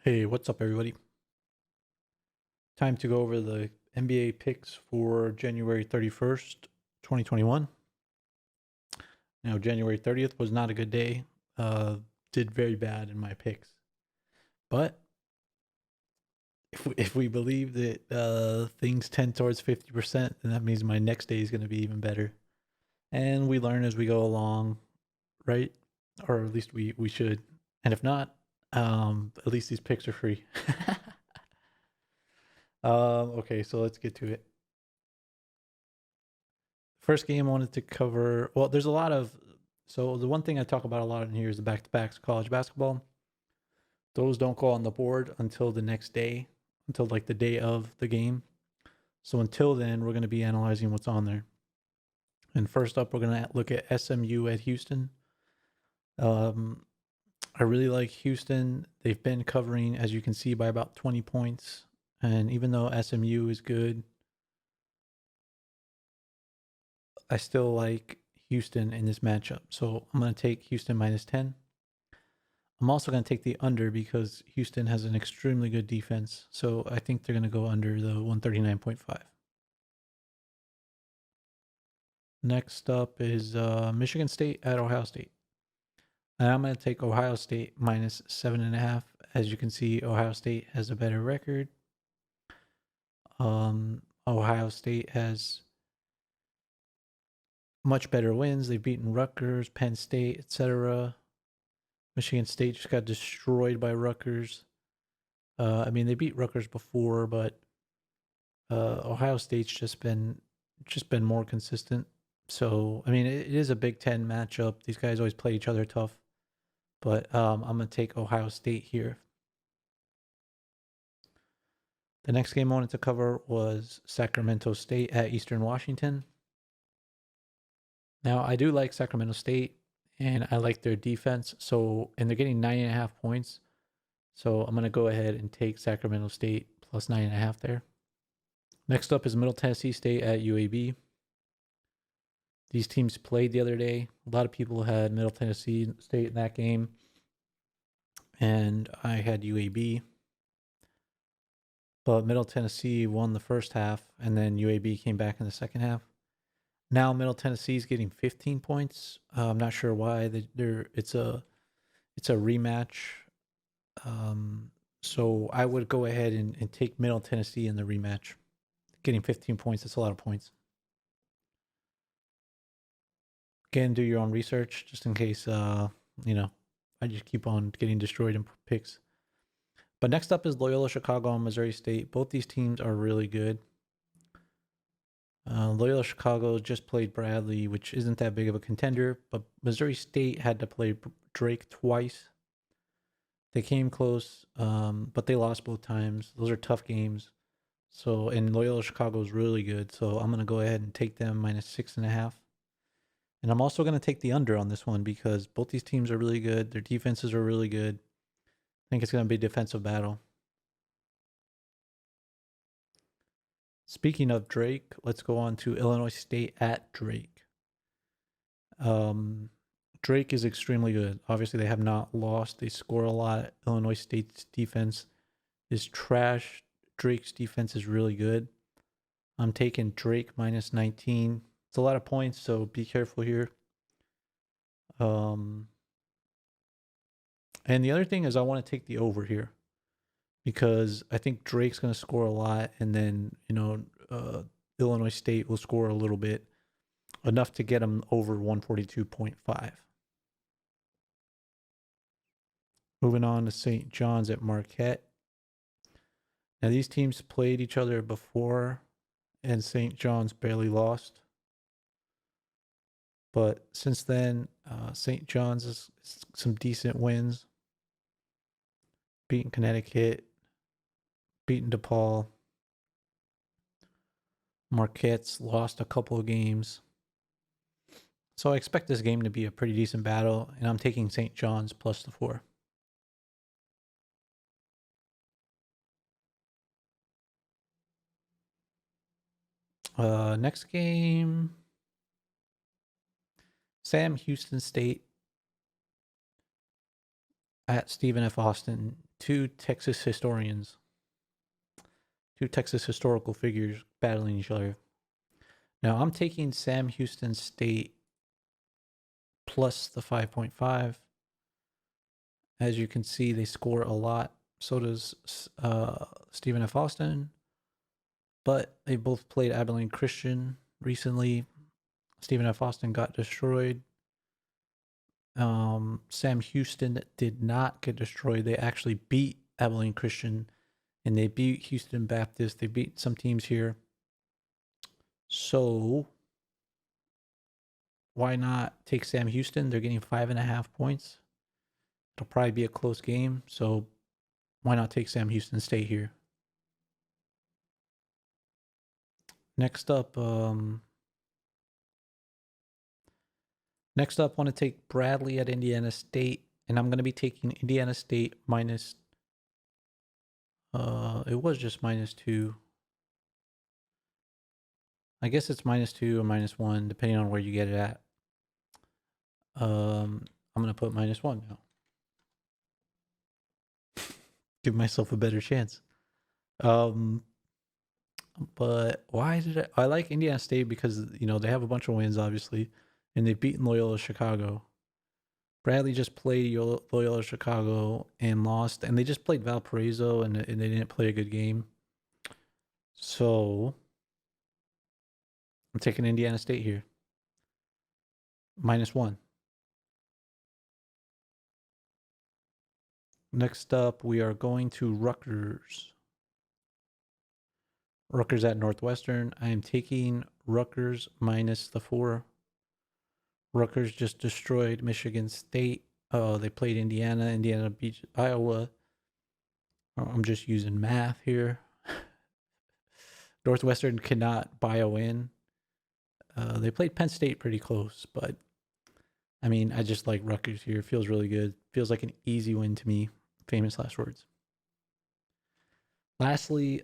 Hey, what's up, everybody? Time to go over the NBA picks for January 31st, 2021. Now, January 30th was not a good day. Did very bad in my picks. But if we believe that things tend towards 50%, then that means my next day is going to be even better. And we learn as we go along, right? Or at least we should. And if not, at least these picks are free. Okay, so let's get to it. First game I wanted to cover. Well, there's a lot of. So the one thing I talk about a lot in here is the back-to-backs college basketball. Those don't go on the board until the next day, until like the day of the game. So until then, we're going to be analyzing what's on there. And first up, we're going to look at SMU at Houston. Um, I really like Houston. They've been covering, as you can see, by about 20 points. And even though SMU is good, I still like Houston in this matchup. So I'm going to take Houston minus 10. I'm also going to take the under because Houston has an extremely good defense. So I think they're going to go under the 139.5. Next up is Michigan State at Ohio State. And I'm going to take Ohio State minus 7.5. As you can see, Ohio State has a better record. Ohio State has much better wins. They've beaten Rutgers, Penn State, etc. Michigan State just got destroyed by Rutgers. I mean, they beat Rutgers before, but Ohio State's just been more consistent. So I mean, it is a Big Ten matchup. These guys always play each other tough, but I'm gonna take Ohio State here. The next game I wanted to cover was Sacramento State at Eastern Washington. Now I do like Sacramento State, and I like their defense. So and they're getting 9.5 points. So I'm gonna go ahead and take Sacramento State plus 9.5 there. Next up is Middle Tennessee State at UAB. These teams played the other day. A lot of people had Middle Tennessee State in that game, and I had UAB. But Middle Tennessee won the first half, and then UAB came back in the second half. Now Middle Tennessee is getting 15 points. I'm not sure why. It's a rematch. So I would go ahead and take Middle Tennessee in the rematch. Getting 15 points, that's a lot of points. Again, do your own research just in case, I just keep on getting destroyed in picks. But next up is Loyola Chicago and Missouri State. Both these teams are really good. Loyola Chicago just played Bradley, which isn't that big of a contender, but Missouri State had to play Drake twice. They came close, but they lost both times. Those are tough games. So, and Loyola Chicago is really good. So I'm going to go ahead and take them minus 6.5. And I'm also going to take the under on this one because both these teams are really good. Their defenses are really good. I think it's going to be a defensive battle. Speaking of Drake, let's go on to Illinois State at Drake. Drake is extremely good. Obviously, they have not lost. They score a lot. Illinois State's defense is trash. Drake's defense is really good. I'm taking Drake minus 19. It's a lot of points, so be careful here. And the other thing is I want to take the over here because I think Drake's going to score a lot, and then Illinois State will score a little bit, enough to get them over 142.5. Moving on to St. John's at Marquette. Now these teams played each other before, and St. John's barely lost. But since then, St. John's has some decent wins. Beating Connecticut, beating DePaul. Marquette's lost a couple of games. So I expect this game to be a pretty decent battle, and I'm taking St. John's plus the 4. Next game, Sam Houston State. at Stephen F. Austin, two Texas historians, two Texas historical figures battling each other. Now I'm taking Sam Houston State plus the 5.5. As you can see, they score a lot. So does Stephen F. Austin. But they both played Abilene Christian recently. Stephen F. Austin got destroyed. Sam Houston did not get destroyed. They actually beat Abilene Christian, and they beat Houston Baptist. They beat some teams here. So why not take Sam Houston? They're getting 5.5 points. It'll probably be a close game. So why not take Sam Houston State here? Next up, want to take Bradley at Indiana State, and I'm going to be taking Indiana State minus. It was just -2. I guess it's -2 or -1, depending on where you get it at. I'm going to put -1 now. Give myself a better chance. But why did I like Indiana State? Because, they have a bunch of wins, obviously, and they've beaten Loyola Chicago. Bradley just played Loyola Chicago and lost, and they just played Valparaiso, and they didn't play a good game. So I'm taking Indiana State here. -1. Next up, we are going to Rutgers. Rutgers at Northwestern. I am taking Rutgers minus the 4. Rutgers just destroyed Michigan State. They played Indiana. Indiana beat Iowa. I'm just using math here. Northwestern cannot buy a win. They played Penn State pretty close, but I just like Rutgers here. It feels really good. Feels like an easy win to me. Famous last words. Lastly,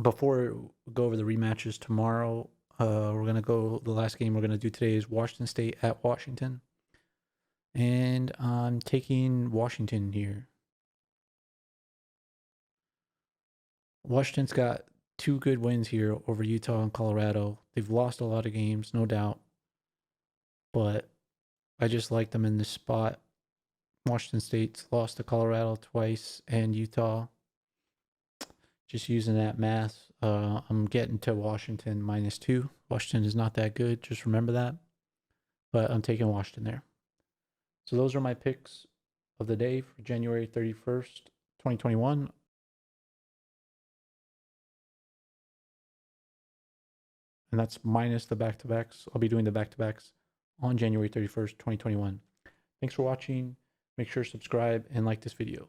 before we go over the rematches tomorrow, we're going to go, the last game we're going to do today is Washington State at Washington. And I'm taking Washington here. Washington's got 2 good wins here over Utah and Colorado. They've lost a lot of games, no doubt. But I just like them in this spot. Washington State's lost to Colorado twice and Utah. Just using that math, I'm getting to Washington -2. Washington is not that good. Just remember that. But I'm taking Washington there. So those are my picks of the day for January 31st, 2021. And that's minus the back-to-backs. I'll be doing the back-to-backs on January 31st, 2021. Thanks for watching. Make sure to subscribe and like this video.